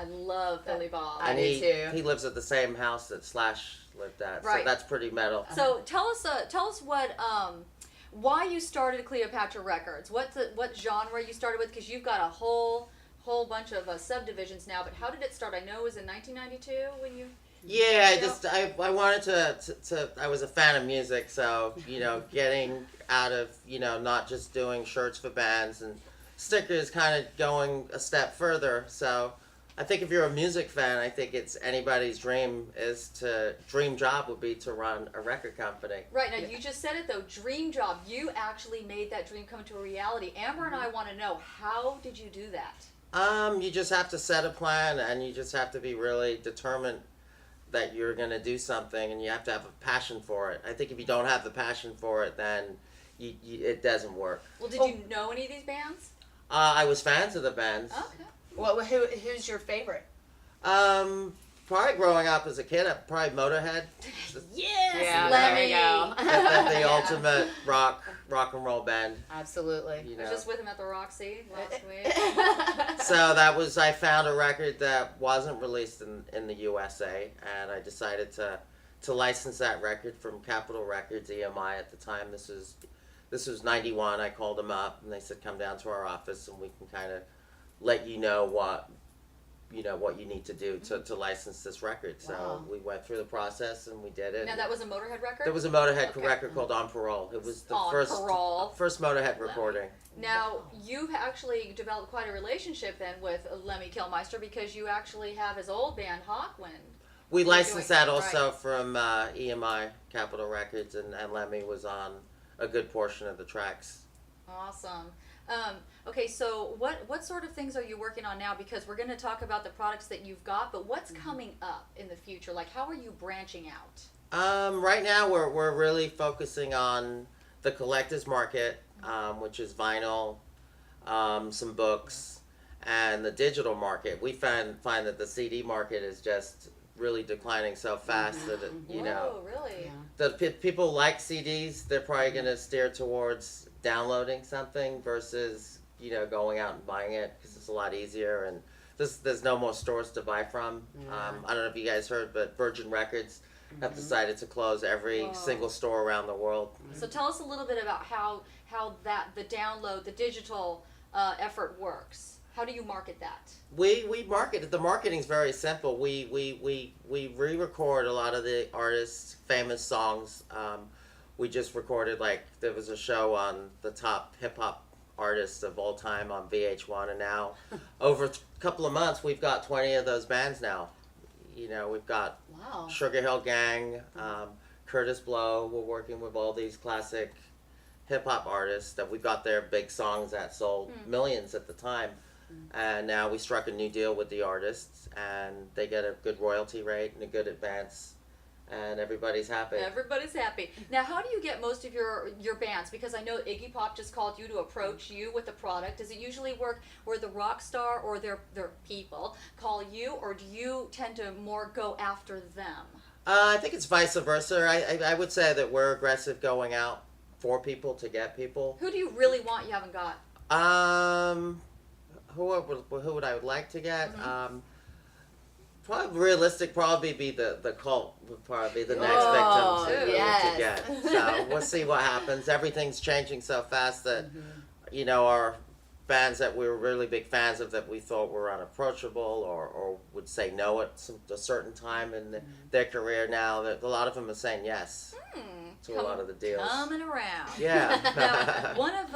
I love Billy Bob. And do too. he lives at the same house that Slash lived at, Right. so that's pretty metal. So tell us what why you started Cleopatra Records. What genre you started with? Because you've got a whole bunch of subdivisions now. But how did it start? I know it was in 1992 when you. Yeah, I wanted to I was a fan of music, so getting out of not just doing shirts for bands and stickers, kind of going a step further. So I think if you're a music fan, I think it's anybody's dream job would be to run a record company. Right, now you just said it though, dream job. You actually made that dream come to a reality. Amber and I want to know, how did you do that? You just have to set a plan, and you just have to be really determined that you're going to do something, and you have to have a passion for it. I think if you don't have the passion for it, then it doesn't work. Well, did you know any of these bands? I was fans of the bands. Okay. Well, who's your favorite? Probably growing up as a kid, probably Motorhead. Yes, Yeah, Lemmy. there we The ultimate rock and roll band. Absolutely. I was just with him at the Roxy last week. So I found a record that wasn't released in the USA, and I decided to license that record from Capitol Records, EMI at the time. This was 91. I called them up, and they said, come down to our office, and we can kind of let you know what you need to do to license this record. So Wow. we went through the process, and we did it. Now that was a Motorhead record? There was a Motorhead Okay. record called On Parole. It was the On Parole. first Motorhead recording. Now, you've actually developed quite a relationship then with Lemmy Kilmister, because you actually have his old band, Hawkwind. We licensed that Right. also from EMI, Capitol Records, and Lemmy was on a good portion of the tracks. Awesome. Okay, so what sort of things are you working on now? Because we're going to talk about the products that you've got, but what's coming up in the future? Like, how are you branching out? Right now, we're really focusing on the collector's market, which is vinyl, some books, and the digital market. We find that the CD market is just really declining so fast that Whoa, really? the people like CDs. They're probably going to steer towards downloading something versus going out and buying it, because it's a lot easier, and there's no more stores to buy from. I don't know if you guys heard, but Virgin Records have decided to close every single store around the world. So tell us a little bit about how the download, the digital effort works. How do you market that? We market it. The marketing's very simple. We re-record a lot of the artists' famous songs. We just recorded, there was a show on the top hip-hop artists of all time on VH1, and now over a couple of months we've got 20 of those bands now. We've got Sugar Hill Gang, Curtis Blow. We're working with all these classic hip-hop artists that we've got their big songs that sold millions at the time. And now we struck a new deal with the artists, and they get a good royalty rate and a good advance, and everybody's happy. Everybody's happy. Now, how do you get most of your bands? Because I know Iggy Pop just called you to approach you with the product. Does it usually work where the rock star or their people call you, or do you tend to more go after them? I think it's vice versa. I would say that we're aggressive going out for people to get people. Who do you really want you haven't got? Who would I like to get? Probably be the Cult would probably be the next victim to get. So we'll see what happens. Everything's changing so fast that our bands that we were really big fans of, that we thought were unapproachable or would say no at a certain time in their career, now that a lot of them are saying yes to a lot of the deals. Coming around. Yeah. Now, one of